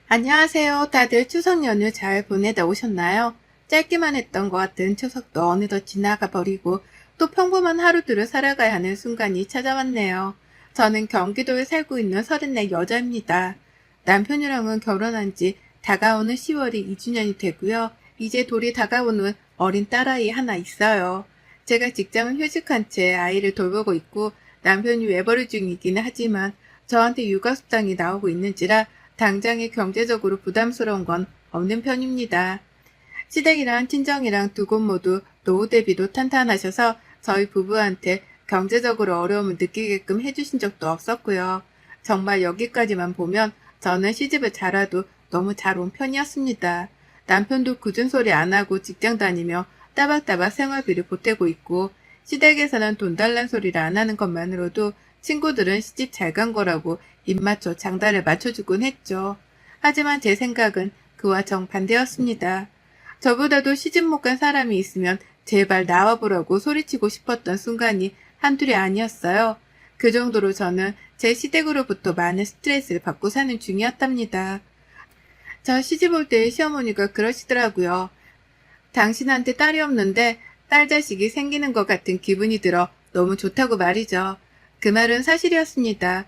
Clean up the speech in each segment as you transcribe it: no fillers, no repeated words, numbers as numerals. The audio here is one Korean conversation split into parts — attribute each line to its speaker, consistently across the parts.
Speaker 1: 안녕하세요. 다들 추석 연휴 잘 보내다 오셨나요? 짧기만 했던 것 같은 추석도 어느덧 지나가 버리고 또 평범한 하루들을 살아가야 하는 순간이 찾아왔네요. 저는 경기도에 살고 있는 34 여자입니다. 남편이랑은 결혼한 지 다가오는 10월이 2주년이 되고요. 이제 돌이 다가오는 어린 딸아이 하나 있어요. 제가 직장을 휴직한 채 아이를 돌보고 있고 남편이 외벌이 중이긴 하지만 저한테 육아수당이 나오고 있는지라 당장에 경제적으로 부담스러운 건 없는 편입니다. 시댁이랑 친정이랑 두 곳 모두 노후 대비도 탄탄하셔서 저희 부부한테 경제적으로 어려움을 느끼게끔 해주신 적도 없었고요. 정말 여기까지만 보면 저는 시집을 잘와도 너무 잘 온 편이었습니다. 남편도 굳은 소리 안 하고 직장 다니며 따박따박 생활비를 보태고 있고 시댁에서는 돈 달란 소리를 안 하는 것만으로도 친구들은 시집 잘 간 거라고 입맞춰 장단을 맞춰주곤 했죠. 하지만 제 생각은 그와 정반대였습니다. 저보다도 시집 못 간 사람이 있으면 제발 나와보라고 소리치고 싶었던 순간이 한둘이 아니었어요. 그 정도로 저는 제 시댁으로부터 많은 스트레스를 받고 사는 중이었답니다. 저 시집 올 때 시어머니가 그러시더라고요. 당신한테 딸이 없는데 딸 자식이 생기는 것 같은 기분이 들어 너무 좋다고 말이죠. 그 말은 사실이었습니다.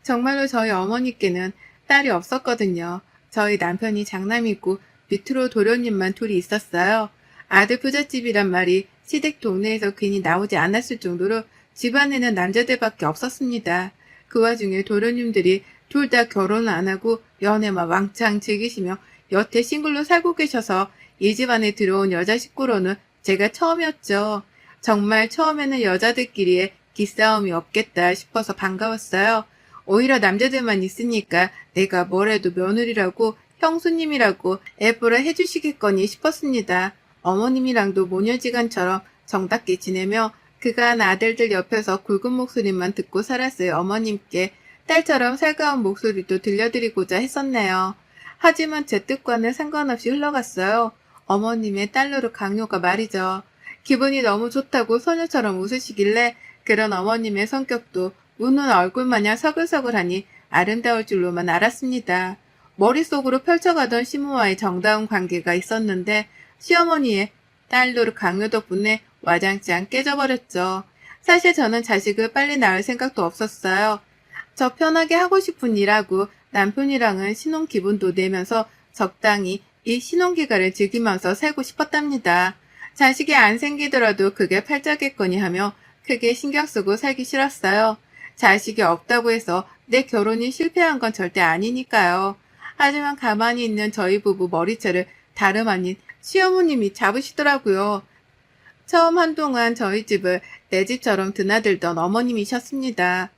Speaker 1: 정말로 저희 어머니께는 딸이 없었거든요. 저희 남편이 장남이고 밑으로 도련님만 둘이 있었어요. 아들 부잣집이란 말이 시댁 동네에서 괜히 나오지 않았을 정도로 집안에는 남자들밖에 없었습니다. 그 와중에 도련님들이 둘 다 결혼을 안 하고 연애만 왕창 즐기시며 여태 싱글로 살고 계셔서 이 집안에 들어온 여자 식구로는 제가 처음이었죠. 정말 처음에는 여자들끼리의 기싸움이 없겠다 싶어서 반가웠어요. 오히려 남자들만 있으니까 내가 뭐래도 며느리라고 형수님이라고 애보라 해주시겠거니 싶었습니다. 어머님이랑도 모녀지간처럼 정답게 지내며 그간 아들들 옆에서 굵은 목소리만 듣고 살았을 어머님께 딸처럼 살가운 목소리도 들려드리고자 했었네요. 하지만 제 뜻과는 상관없이 흘러갔어요. 어머님의 딸노릇 강요가 말이죠. 기분이 너무 좋다고 소녀처럼 웃으시길래 그런 어머님의 성격도 우는 얼굴마냥 서글서글하니 아름다울 줄로만 알았습니다. 머릿속으로 펼쳐가던 시모와의 정다운 관계가 있었는데 시어머니의 딸노릇 강요 덕분에 와장창 깨져버렸죠. 사실 저는 자식을 빨리 낳을 생각도 없었어요. 저 편하게 하고 싶은 일하고 남편이랑은 신혼 기분도 내면서 적당히 이 신혼기간을 즐기면서 살고 싶었답니다. 자식이 안 생기더라도 그게 팔자겠거니 하며 크게 신경 쓰고 살기 싫었어요. 자식이 없다고 해서 내 결혼이 실패한 건 절대 아니니까요. 하지만 가만히 있는 저희 부부 머리채를 다름 아닌 시어머님이 잡으시더라고요. 처음 한동안 저희 집을 내 집처럼 드나들던 어머님이셨습니다.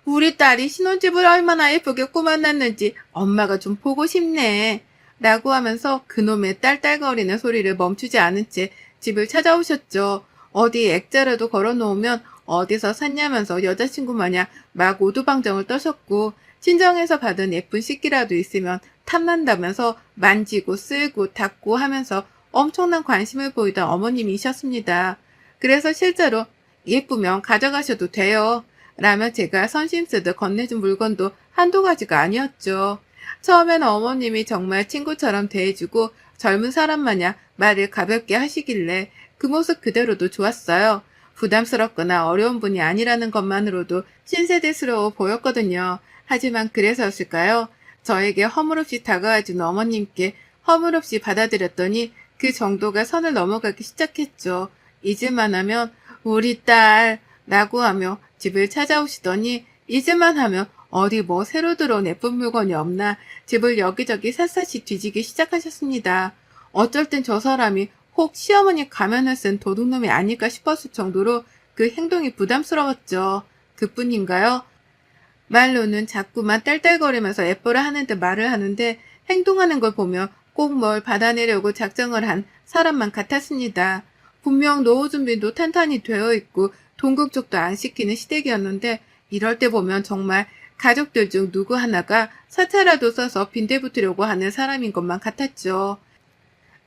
Speaker 1: 우리 딸이 신혼집을 얼마나 예쁘게 꾸며놨는지 엄마가 좀 보고 싶네. 라고 하면서 그놈의 딸딸거리는 소리를 멈추지 않은 채 집을 찾아오셨죠. 어디 액자라도 걸어놓으면 어디서 샀냐면서 여자친구 마냥 막 오두방정을 떠셨고 친정에서 받은 예쁜 식기라도 있으면 탐난다면서 만지고 쓸고 닦고 하면서 엄청난 관심을 보이던 어머님이셨습니다. 그래서 실제로 예쁘면 가져가셔도 돼요. 라며 제가 선심 쓰듯 건네준 물건도 한두 가지가 아니었죠. 처음에는 어머님이 정말 친구처럼 대해주고 젊은 사람 마냥 말을 가볍게 하시길래 그 모습 그대로도 좋았어요. 부담스럽거나 어려운 분이 아니라는 것만으로도 신세대스러워 보였거든요. 하지만 그래서였을까요? 저에게 허물없이 다가와준 어머님께 허물없이 받아들였더니 그 정도가 선을 넘어가기 시작했죠. 잊을만 하면 우리 딸 라고 하며 집을 찾아오시더니 잊을만 하면 어디 뭐 새로 들어온 예쁜 물건이 없나 집을 여기저기 샅샅이 뒤지기 시작하셨습니다. 어쩔 땐 저 사람이 혹 시어머니 가면을 쓴 도둑놈이 아닐까 싶었을 정도로 그 행동이 부담스러웠죠. 그뿐인가요? 말로는 자꾸만 딸딸거리면서 예뻐라 하는 듯 말을 하는데 행동하는 걸 보면 꼭 뭘 받아내려고 작정을 한 사람만 같았습니다. 분명 노후 준비도 탄탄히 되어 있고 돈 걱정도 안 시키는 시댁이었는데 이럴 때 보면 정말 가족들 중 누구 하나가 사채라도 써서 빈대붙으려고 하는 사람인 것만 같았죠.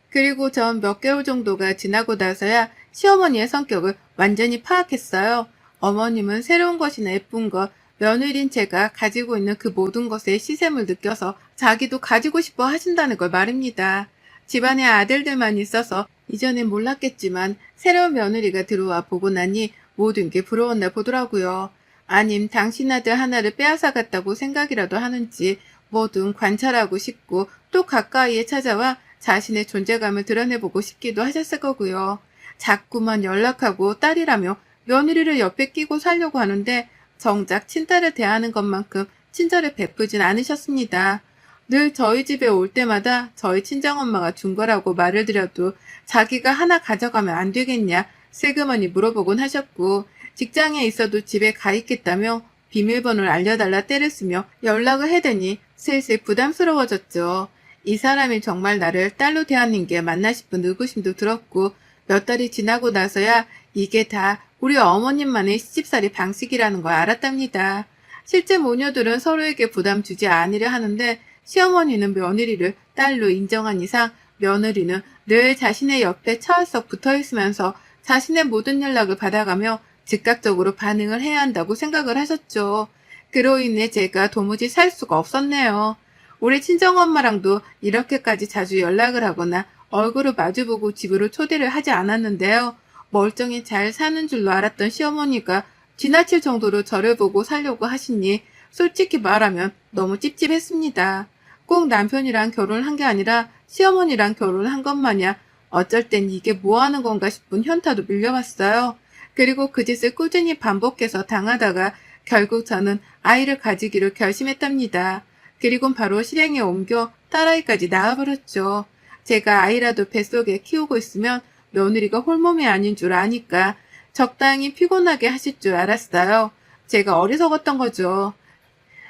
Speaker 1: 그리고 전 몇 개월 정도가 지나고 나서야 시어머니의 성격을 완전히 파악했어요. 어머님은 새로운 것이나 예쁜 것, 며느리인 제가 가지고 있는 그 모든 것에 시샘을 느껴서 자기도 가지고 싶어 하신다는 걸 말입니다. 집안에 아들들만 있어서 이전엔 몰랐겠지만 새로운 며느리가 들어와 보고 나니 모든 게 부러웠나 보더라고요. 아님 당신 아들 하나를 빼앗아갔다고 생각이라도 하는지 뭐든 관찰하고 싶고 또 가까이에 찾아와 자신의 존재감을 드러내보고 싶기도 하셨을 거고요. 자꾸만 연락하고 딸이라며 며느리를 옆에 끼고 살려고 하는데 정작 친딸을 대하는 것만큼 친절을 베푸진 않으셨습니다. 늘 저희 집에 올 때마다 저희 친정엄마가 준 거라고 말을 드려도 자기가 하나 가져가면 안 되겠냐 슬그머니 물어보곤 하셨고 직장에 있어도 집에 가 있겠다며 비밀번호를 알려달라 떼를 쓰며 연락을 해대니 슬슬 부담스러워졌죠. 이 사람이 정말 나를 딸로 대하는 게 맞나 싶은 의구심도 들었고 몇 달이 지나고 나서야 이게 다 우리 어머님만의 시집살이 방식이라는 걸 알았답니다. 실제 모녀들은 서로에게 부담 주지 않으려 하는데 시어머니는 며느리를 딸로 인정한 이상 며느리는 늘 자신의 옆에 철썩 붙어있으면서 자신의 모든 연락을 받아가며 즉각적으로 반응을 해야 한다고 생각을 하셨죠. 그로 인해 제가 도무지 살 수가 없었네요. 우리 친정엄마랑도 이렇게까지 자주 연락을 하거나 얼굴을 마주보고 집으로 초대를 하지 않았는데요. 멀쩡히 잘 사는 줄로 알았던 시어머니가 지나칠 정도로 저를 보고 살려고 하시니 솔직히 말하면 너무 찝찝했습니다. 꼭 남편이랑 결혼한 게 아니라 시어머니랑 결혼한 것 마냥 어쩔 땐 이게 뭐 하는 건가 싶은 현타도 밀려왔어요. 그리고 그 짓을 꾸준히 반복해서 당하다가 결국 저는 아이를 가지기로 결심했답니다. 그리곤 바로 실행에 옮겨 딸아이까지 낳아버렸죠. 제가 아이라도 뱃속에 키우고 있으면 며느리가 홀몸이 아닌 줄 아니까 적당히 피곤하게 하실 줄 알았어요. 제가 어리석었던 거죠.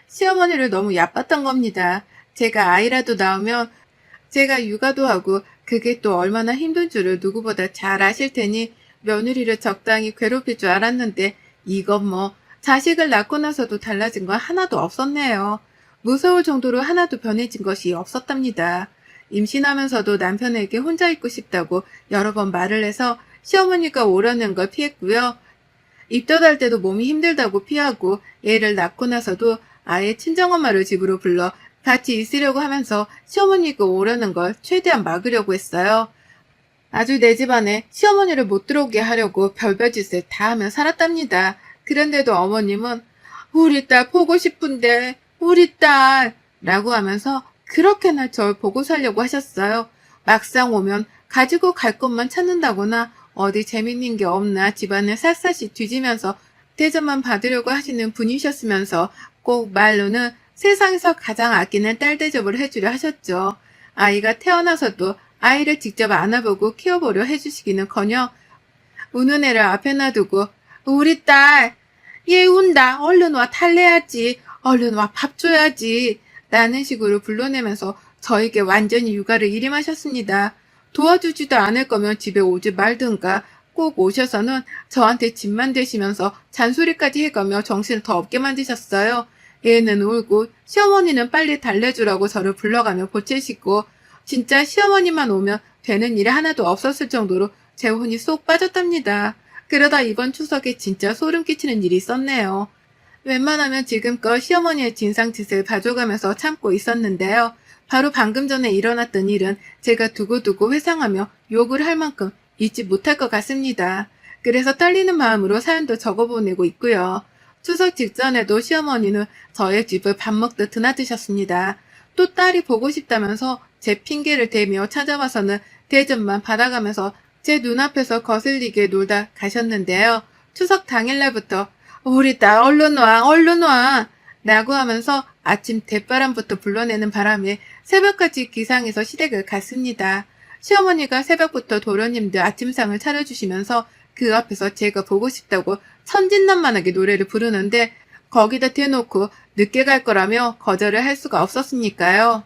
Speaker 1: 시어머니를 너무 얕봤던 겁니다. 제가 아이라도 낳으면 제가 육아도 하고 그게 또 얼마나 힘든 줄을 누구보다 잘 아실 테니 며느리를 적당히 괴롭힐 줄 알았는데 이건 뭐 자식을 낳고 나서도 달라진 건 하나도 없었네요. 무서울 정도로 하나도 변해진 것이 없었답니다. 임신하면서도 남편에게 혼자 있고 싶다고 여러 번 말을 해서 시어머니가 오려는 걸 피했고요. 입덧할 때도 몸이 힘들다고 피하고 애를 낳고 나서도 아예 친정엄마를 집으로 불러 같이 있으려고 하면서 시어머니가 오려는 걸 최대한 막으려고 했어요. 아주 내 집안에 시어머니를 못 들어오게 하려고 별별 짓을 다 하며 살았답니다. 그런데도 어머님은 우리 딸 보고 싶은데 우리 딸 라고 하면서 그렇게나 절 보고 살려고 하셨어요. 막상 오면 가지고 갈 것만 찾는다거나 어디 재밌는 게 없나 집안을 샅샅이 뒤지면서 대접만 받으려고 하시는 분이셨으면서 꼭 말로는 세상에서 가장 아끼는 딸 대접을 해주려 하셨죠. 아이가 태어나서도 아이를 직접 안아보고 키워보려 해주시기는커녕 우는 애를 앞에 놔두고 우리 딸, 얘 운다. 얼른 와 탈래야지. 얼른 와 밥 줘야지. 라는 식으로 불러내면서 저에게 완전히 육아를 일임하셨습니다. 도와주지도 않을 거면 집에 오지 말든가 꼭 오셔서는 저한테 집만 대시면서 잔소리까지 해가며 정신을 더 없게 만드셨어요. 애는 울고 시어머니는 빨리 달래주라고 저를 불러가며 보채시고 진짜 시어머니만 오면 되는 일이 하나도 없었을 정도로 제 혼이 쏙 빠졌답니다. 그러다 이번 추석에 진짜 소름 끼치는 일이 있었네요. 웬만하면 지금껏 시어머니의 진상짓을 봐줘가면서 참고 있었는데요. 바로 방금 전에 일어났던 일은 제가 두고두고 회상하며 욕을 할 만큼 잊지 못할 것 같습니다. 그래서 떨리는 마음으로 사연도 적어보내고 있고요. 추석 직전에도 시어머니는 저의 집을 밥 먹듯 드나드셨습니다. 또 딸이 보고 싶다면서 제 핑계를 대며 찾아와서는 대접만 받아가면서 제 눈앞에서 거슬리게 놀다 가셨는데요. 추석 당일날부터 우리 딸 얼른 와 얼른 와 라고 하면서 아침 대바람부터 불러내는 바람에 새벽까지 기상해서 시댁을 갔습니다. 시어머니가 새벽부터 도련님들 아침상을 차려주시면서 그 앞에서 제가 보고 싶다고 천진난만하게 노래를 부르는데 거기다 대놓고 늦게 갈 거라며 거절을 할 수가 없었으니까요.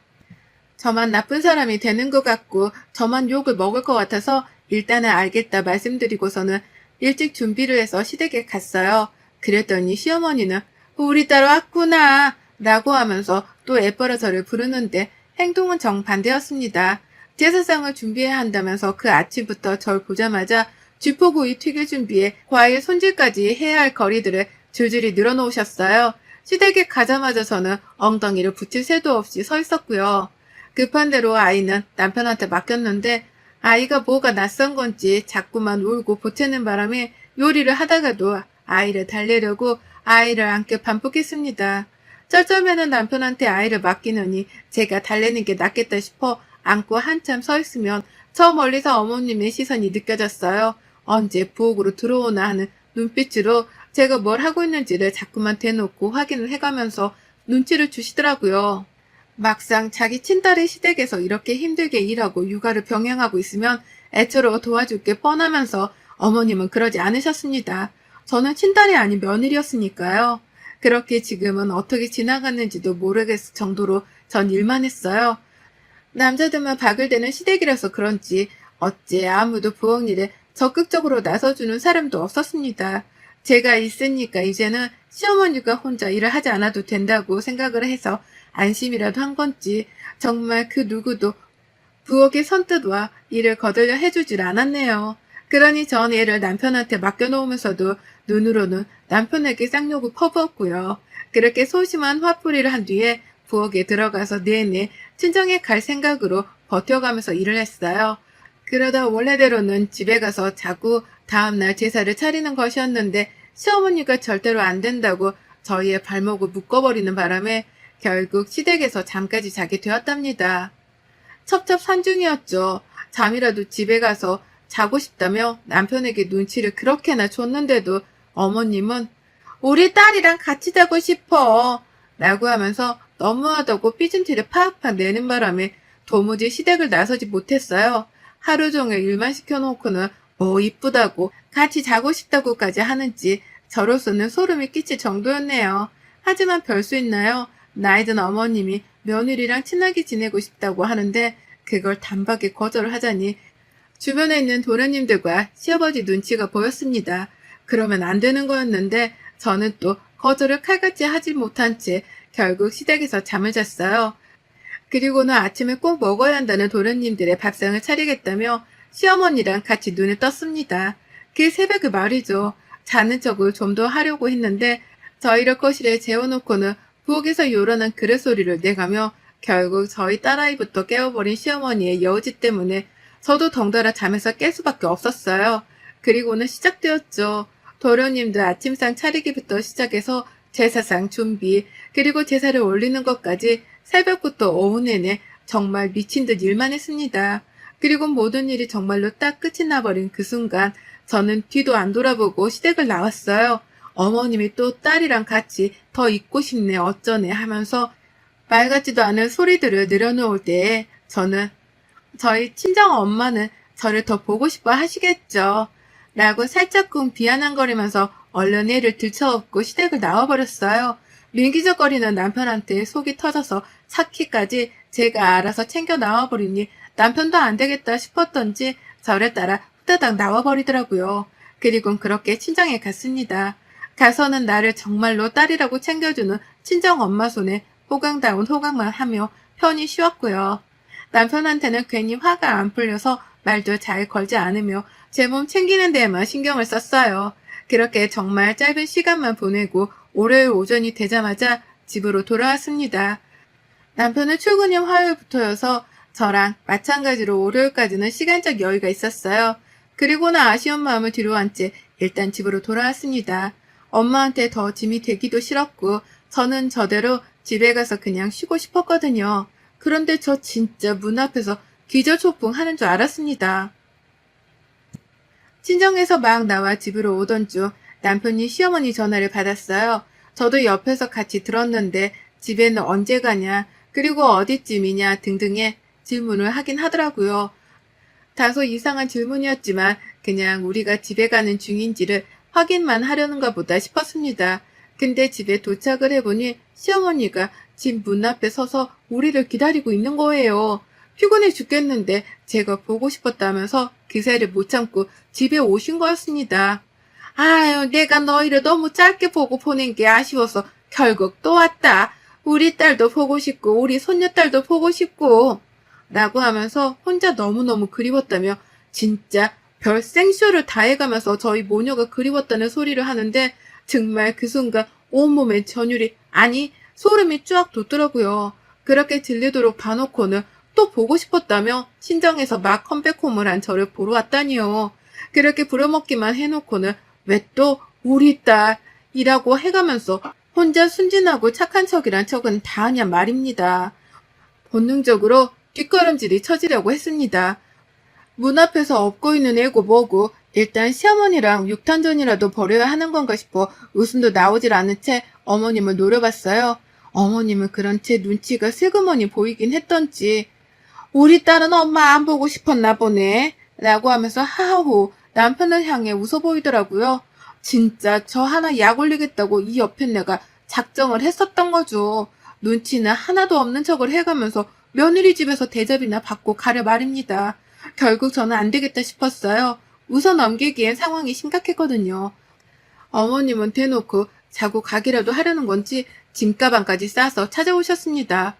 Speaker 1: 저만 나쁜 사람이 되는 것 같고 저만 욕을 먹을 것 같아서 일단은 알겠다 말씀드리고서는 일찍 준비를 해서 시댁에 갔어요. 그랬더니 시어머니는 우리 딸 왔구나 라고 하면서 또 애벌어 저를 부르는데 행동은 정반대였습니다. 제사상을 준비해야 한다면서 그 아침부터 절 보자마자 쥐포구이 튀길 준비에 과일 손질까지 해야 할 거리들을 줄줄이 늘어놓으셨어요. 시댁에 가자마자 저는 엉덩이를 붙일 새도 없이 서 있었고요. 급한 대로 아이는 남편한테 맡겼는데 아이가 뭐가 낯선 건지 자꾸만 울고 보채는 바람에 요리를 하다가도 아이를 달래려고 아이를 안겨 반복했습니다. 쩔쩔매는 남편한테 아이를 맡기느니 제가 달래는 게 낫겠다 싶어 안고 한참 서 있으면 저 멀리서 어머님의 시선이 느껴졌어요. 언제 부엌으로 들어오나 하는 눈빛으로 제가 뭘 하고 있는지를 자꾸만 대놓고 확인을 해가면서 눈치를 주시더라고요. 막상 자기 친딸의 시댁에서 이렇게 힘들게 일하고 육아를 병행하고 있으면 애처로 도와줄 게 뻔하면서 어머님은 그러지 않으셨습니다. 저는 친딸이 아닌 며느리였으니까요. 그렇게 지금은 어떻게 지나갔는지도 모르겠을 정도로 전 일만 했어요. 남자들만 바글대는 시댁이라서 그런지 어째 아무도 부엌 일에 적극적으로 나서주는 사람도 없었습니다. 제가 있으니까 이제는 시어머니가 혼자 일을 하지 않아도 된다고 생각을 해서 안심이라도 한 건지 정말 그 누구도 부엌의 선뜻와 일을 거들려 해주질 않았네요. 그러니 전 애를 남편한테 맡겨놓으면서도 눈으로는 남편에게 쌍욕을 퍼부었고요. 그렇게 소심한 화풀이를 한 뒤에 부엌에 들어가서 내내 친정에 갈 생각으로 버텨가면서 일을 했어요. 그러다 원래대로는 집에 가서 자고 다음날 제사를 차리는 것이었는데 시어머니가 절대로 안 된다고 저희의 발목을 묶어버리는 바람에 결국 시댁에서 잠까지 자게 되었답니다. 첩첩산중이었죠. 잠이라도 집에 가서 자고 싶다며 남편에게 눈치를 그렇게나 줬는데도 어머님은 우리 딸이랑 같이 자고 싶어 라고 하면서 너무하다고 삐진 티를 팍팍 내는 바람에 도무지 시댁을 나서지 못했어요. 하루 종일 일만 시켜놓고는 뭐 이쁘다고 같이 자고 싶다고까지 하는지 저로서는 소름이 끼칠 정도였네요. 하지만 별 수 있나요? 나이든 어머님이 며느리랑 친하게 지내고 싶다고 하는데 그걸 단박에 거절을 하자니 주변에 있는 도련님들과 시아버지 눈치가 보였습니다. 그러면 안 되는 거였는데 저는 또 거절을 칼같이 하지 못한 채 결국 시댁에서 잠을 잤어요. 그리고는 아침에 꼭 먹어야 한다는 도련님들의 밥상을 차리겠다며 시어머니랑 같이 눈을 떴습니다. 그 새벽에 말이죠. 자는 척을 좀 더 하려고 했는데 저희를 거실에 재워놓고는 부엌에서 요란한 그릇 소리를 내가며 결국 저희 딸아이부터 깨워버린 시어머니의 여우짓 때문에 저도 덩달아 잠에서 깰 수밖에 없었어요. 그리고는 시작되었죠. 도련님들 아침상 차리기부터 시작해서 제사상 준비, 그리고 제사를 올리는 것까지 새벽부터 오후 내내 정말 미친 듯 일만 했습니다. 그리고 모든 일이 정말로 딱 끝이 나버린 그 순간 저는 뒤도 안 돌아보고 시댁을 나왔어요. 어머님이 또 딸이랑 같이 더 있고 싶네 어쩌네 하면서 말 같지도 않은 소리들을 늘어놓을 때에 저는 저희 친정 엄마는 저를 더 보고 싶어 하시겠죠. 라고 살짝쿵 비아냥거리면서 얼른 애를 들쳐업고 시댁을 나와버렸어요. 민기적거리는 남편한테 속이 터져서 차키까지 제가 알아서 챙겨 나와버리니 남편도 안 되겠다 싶었던지 저를 따라 후다닥 나와버리더라고요. 그리곤 그렇게 친정에 갔습니다. 가서는 나를 정말로 딸이라고 챙겨주는 친정 엄마 손에 호강다운 호강만 하며 편히 쉬었고요. 남편한테는 괜히 화가 안 풀려서 말도 잘 걸지 않으며 제 몸 챙기는 데에만 신경을 썼어요. 그렇게 정말 짧은 시간만 보내고 월요일 오전이 되자마자 집으로 돌아왔습니다. 남편은 출근이 화요일부터여서 저랑 마찬가지로 월요일까지는 시간적 여유가 있었어요. 그리고는 아쉬운 마음을 뒤로한 채 일단 집으로 돌아왔습니다. 엄마한테 더 짐이 되기도 싫었고 저는 저대로 집에 가서 그냥 쉬고 싶었거든요. 그런데 저 진짜 문 앞에서 기절초풍 하는 줄 알았습니다. 친정에서 막 나와 집으로 오던 중 남편이 시어머니 전화를 받았어요. 저도 옆에서 같이 들었는데 집에는 언제 가냐, 그리고 어디쯤이냐 등등의 질문을 하긴 하더라고요. 다소 이상한 질문이었지만 그냥 우리가 집에 가는 중인지를 확인만 하려는가 보다 싶었습니다. 근데 집에 도착을 해보니 시어머니가 집 문 앞에 서서 우리를 기다리고 있는 거예요. 피곤해 죽겠는데 제가 보고 싶었다면서 기세를 못 참고 집에 오신 거였습니다. 아유, 내가 너희를 너무 짧게 보고 보낸 게 아쉬워서 결국 또 왔다. 우리 딸도 보고 싶고 우리 손녀딸도 보고 싶고 라고 하면서 혼자 너무너무 그리웠다며 진짜 별 생쇼를 다 해가면서 저희 모녀가 그리웠다는 소리를 하는데 정말 그 순간 온몸에 전율이 아니, 소름이 쫙 돋더라고요. 그렇게 질리도록 봐놓고는 또 보고 싶었다며 친정에서 막 컴백홈을 한 저를 보러 왔다니요. 그렇게 부려먹기만 해놓고는 왜 또 우리 딸이라고 해가면서 혼자 순진하고 착한 척이란 척은 다 하냐 말입니다. 본능적으로 뒷걸음질이 쳐지려고 했습니다. 문 앞에서 업고 있는 애고 뭐고 일단 시어머니랑 육탄전이라도 벌여야 하는 건가 싶어 웃음도 나오질 않은 채 어머님을 노려봤어요. 어머님은 그런 채 눈치가 슬그머니 보이긴 했던지 우리 딸은 엄마 안 보고 싶었나 보네 라고 하면서 하하호 남편을 향해 웃어 보이더라고요. 진짜 저 하나 약 올리겠다고 이 옆에 내가 작정을 했었던 거죠. 눈치는 하나도 없는 척을 해가면서 며느리 집에서 대접이나 받고 가려 말입니다. 결국 저는 안 되겠다 싶었어요. 웃어 넘기기엔 상황이 심각했거든요. 어머님은 대놓고 자고 가기라도 하려는 건지 짐가방까지 싸서 찾아오셨습니다.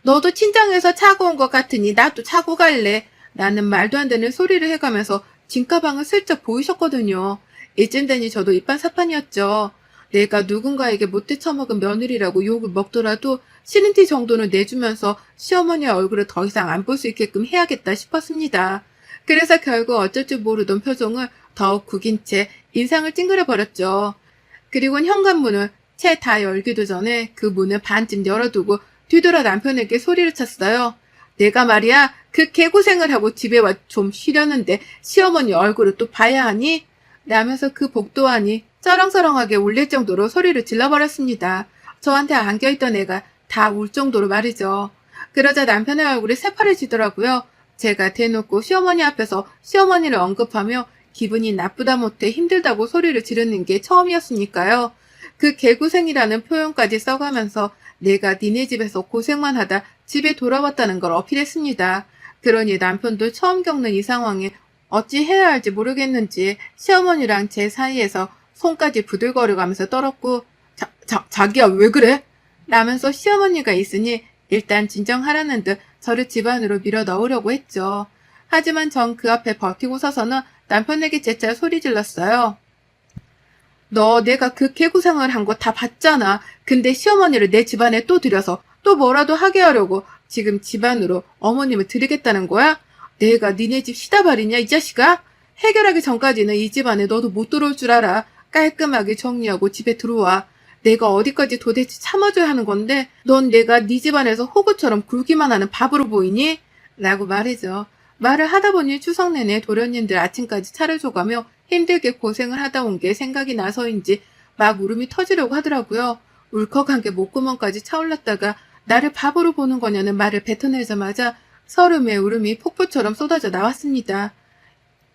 Speaker 1: 너도 친정에서 차고 온 것 같으니 나도 차고 갈래. 라는 말도 안 되는 소리를 해가면서 짐가방을 슬쩍 보이셨거든요. 이쯤 되니 저도 이판사판이었죠. 내가 누군가에게 못돼 처먹은 며느리라고 욕을 먹더라도 싫은 티 정도는 내주면서 시어머니의 얼굴을 더 이상 안 볼 수 있게끔 해야겠다 싶었습니다. 그래서 결국 어쩔 줄 모르던 표정을 더욱 구긴 채 인상을 찡그려 버렸죠. 그리고는 현관문을 채 다 열기도 전에 그 문을 반쯤 열어두고 뒤돌아 남편에게 소리를 쳤어요. 내가 말이야 그 개고생을 하고 집에 와 좀 쉬려는데 시어머니 얼굴을 또 봐야 하니? 라면서 그 복도안이 쩌렁쩌렁하게 울릴 정도로 소리를 질러버렸습니다. 저한테 안겨있던 애가 다 울 정도로 말이죠. 그러자 남편의 얼굴이 새파래지더라고요. 제가 대놓고 시어머니 앞에서 시어머니를 언급하며 기분이 나쁘다 못해 힘들다고 소리를 지르는 게 처음이었으니까요. 그 개고생이라는 표현까지 써가면서 내가 니네 집에서 고생만 하다 집에 돌아왔다는 걸 어필했습니다. 그러니 남편도 처음 겪는 이 상황에 어찌 해야 할지 모르겠는지 시어머니랑 제 사이에서 손까지 부들거려가면서 떨었고 자기야 왜 그래? 라면서 시어머니가 있으니 일단 진정하라는 듯 저를 집 안으로 밀어 넣으려고 했죠. 하지만 전 그 앞에 버티고 서서는 남편에게 재차 소리 질렀어요. 너 내가 그 개고생을 한 거 다 봤잖아. 근데 시어머니를 내 집안에 또 들여서 또 뭐라도 하게 하려고 지금 집안으로 어머님을 들이겠다는 거야? 내가 니네 집 시다발이냐 이 자식아? 해결하기 전까지는 이 집안에 너도 못 들어올 줄 알아. 깔끔하게 정리하고 집에 들어와. 내가 어디까지 도대체 참아줘야 하는 건데 넌 내가 네 집안에서 호구처럼 굴기만 하는 밥으로 보이니? 라고 말이죠. 말을 하다 보니 추석 내내 도련님들 아침까지 차려줘가며 힘들게 고생을 하다 온 게 생각이 나서인지 막 울음이 터지려고 하더라고요. 울컥한 게 목구멍까지 차올랐다가 나를 바보로 보는 거냐는 말을 뱉어내자마자 서름의 울음이 폭포처럼 쏟아져 나왔습니다.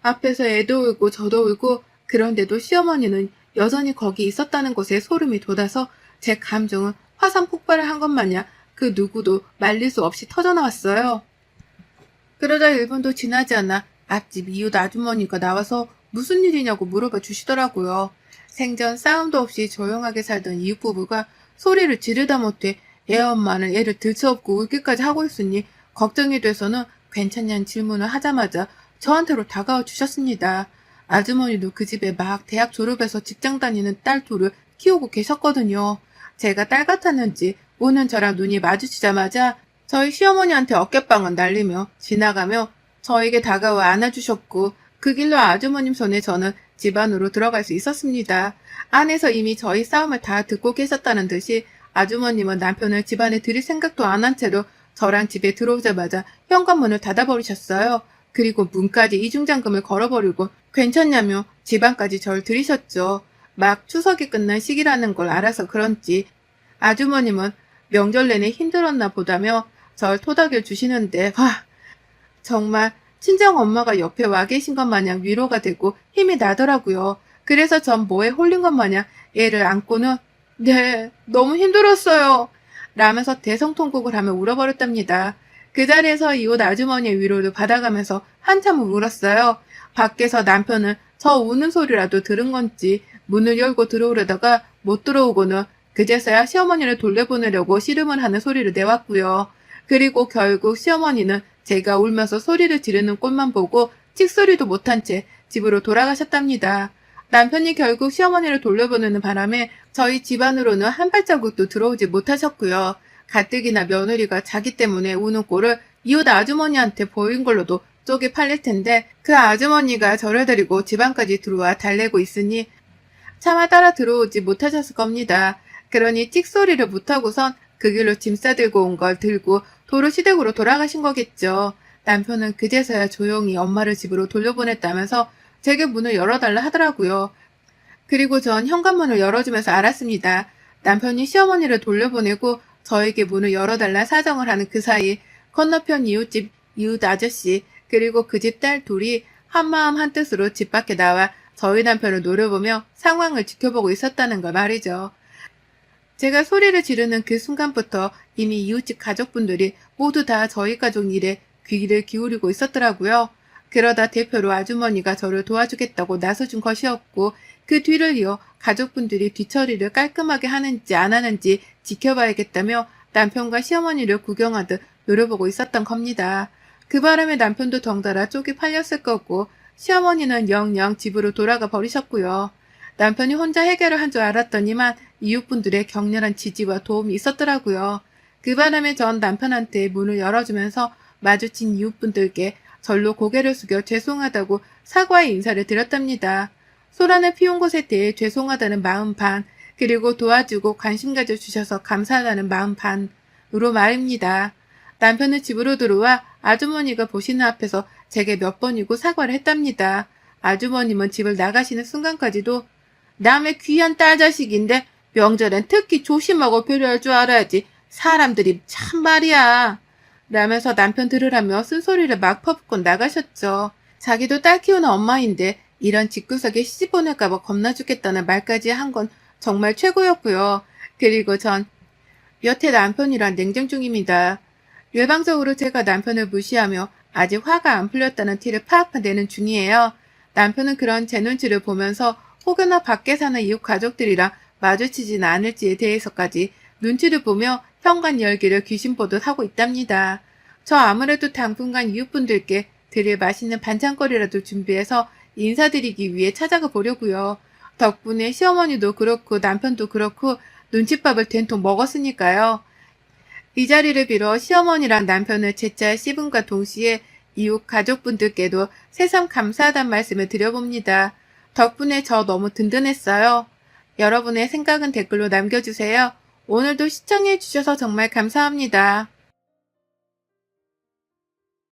Speaker 1: 앞에서 애도 울고 저도 울고 그런데도 시어머니는 여전히 거기 있었다는 것에 소름이 돋아서 제 감정은 화산 폭발을 한 것 마냥 그 누구도 말릴 수 없이 터져나왔어요. 그러다 1분도 지나지 않아 앞집 이웃 아주머니가 나와서 무슨 일이냐고 물어봐 주시더라고요. 생전 싸움도 없이 조용하게 살던 이웃 부부가 소리를 지르다 못해 애 엄마는 애를 들쳐업고 울기까지 하고 있으니 걱정이 돼서는 괜찮냐는 질문을 하자마자 저한테로 다가와 주셨습니다. 아주머니도 그 집에 막 대학 졸업해서 직장 다니는 딸 둘을 키우고 계셨거든요. 제가 딸 같았는지 오는 저랑 눈이 마주치자마자 저희 시어머니한테 어깨빵을 날리며 지나가며 저에게 다가와 안아주셨고 그 길로 아주머님 손에 저는 집 안으로 들어갈 수 있었습니다. 안에서 이미 저희 싸움을 다 듣고 계셨다는 듯이 아주머님은 남편을 집 안에 들일 생각도 안 한 채로 저랑 집에 들어오자마자 현관문을 닫아버리셨어요. 그리고 문까지 이중잠금을 걸어버리고 괜찮냐며 집 안까지 절 들이셨죠. 막 추석이 끝난 시기라는 걸 알아서 그런지 아주머님은 명절 내내 힘들었나 보다며 절 토닥여 주시는데 정말 친정엄마가 옆에 와 계신 것 마냥 위로가 되고 힘이 나더라고요. 그래서 전 뭐에 홀린 것 마냥 애를 안고는 네, 너무 힘들었어요. 라면서 대성통곡을 하며 울어버렸답니다. 그 자리에서 이웃 아주머니의 위로를 받아가면서 한참을 울었어요. 밖에서 남편은 저 우는 소리라도 들은 건지 문을 열고 들어오려다가 못 들어오고는 그제서야 시어머니를 돌려보내려고 씨름을 하는 소리를 내왔고요. 그리고 결국 시어머니는 제가 울면서 소리를 지르는 꼴만 보고 칙소리도 못한 채 집으로 돌아가셨답니다. 남편이 결국 시어머니를 돌려보내는 바람에 저희 집안으로는 한 발자국도 들어오지 못하셨고요. 가뜩이나 며느리가 자기 때문에 우는 꼴을 이웃 아주머니한테 보인 걸로도 쪽이 팔릴 텐데 그 아주머니가 저를 데리고 집안까지 들어와 달래고 있으니 차마 따라 들어오지 못하셨을 겁니다. 그러니 찍소리를 못하고선 그 길로 짐 싸들고 온 걸 들고 도로 시댁으로 돌아가신 거겠죠. 남편은 그제서야 조용히 엄마를 집으로 돌려보냈다면서 제게 문을 열어달라 하더라고요. 그리고 전 현관문을 열어주면서 알았습니다. 남편이 시어머니를 돌려보내고 저에게 문을 열어달라 사정을 하는 그 사이 건너편 이웃집 이웃 아저씨 그리고 그 집 딸 둘이 한마음 한뜻으로 집 밖에 나와 저희 남편을 노려보며 상황을 지켜보고 있었다는 걸 말이죠. 제가 소리를 지르는 그 순간부터 이미 이웃집 가족분들이 모두 다 저희 가족 일에 귀를 기울이고 있었더라고요. 그러다 대표로 아주머니가 저를 도와주겠다고 나서준 것이었고 그 뒤를 이어 가족분들이 뒤처리를 깔끔하게 하는지 안 하는지 지켜봐야겠다며 남편과 시어머니를 구경하듯 노려보고 있었던 겁니다. 그 바람에 남편도 덩달아 쪽이 팔렸을 거고 시어머니는 영영 집으로 돌아가 버리셨고요. 남편이 혼자 해결을 한 줄 알았더니만 이웃분들의 격렬한 지지와 도움이 있었더라고요. 그 바람에 전 남편한테 문을 열어주면서 마주친 이웃분들께 절로 고개를 숙여 죄송하다고 사과의 인사를 드렸답니다. 소란을 피운 것에 대해 죄송하다는 마음 반, 그리고 도와주고 관심 가져주셔서 감사하다는 마음 반으로 말입니다. 남편은 집으로 들어와 아주머니가 보시는 앞에서 제게 몇 번이고 사과를 했답니다. 아주머님은 집을 나가시는 순간까지도 남의 귀한 딸 자식인데 명절엔 특히 조심하고 배려할 줄 알아야지. 사람들이 참 말이야. 라면서 남편 들으라며 쓴소리를 막 퍼붓고 나가셨죠. 자기도 딸 키우는 엄마인데 이런 집구석에 시집 보낼까봐 겁나 죽겠다는 말까지 한 건 정말 최고였고요. 그리고 전 여태 남편이랑 냉정 중입니다. 일방적으로 제가 남편을 무시하며 아직 화가 안 풀렸다는 티를 팍팍 내는 중이에요. 남편은 그런 제 눈치를 보면서 혹여나 밖에 사는 이웃 가족들이랑 마주치지는 않을지에 대해서까지 눈치를 보며 현관 열기를 귀신 보듯 하고 있답니다. 저 아무래도 당분간 이웃분들께 드릴 맛있는 반찬거리라도 준비해서 인사드리기 위해 찾아가 보려고요. 덕분에 시어머니도 그렇고 남편도 그렇고 눈칫밥을 된통 먹었으니까요. 이 자리를 빌어 시어머니랑 남편을 제잘 씹음과 동시에 이웃 가족분들께도 새삼 감사하단 말씀을 드려봅니다. 덕분에 저 너무 든든했어요. 여러분의 생각은 댓글로 남겨주세요. 오늘도 시청해주셔서 정말 감사합니다.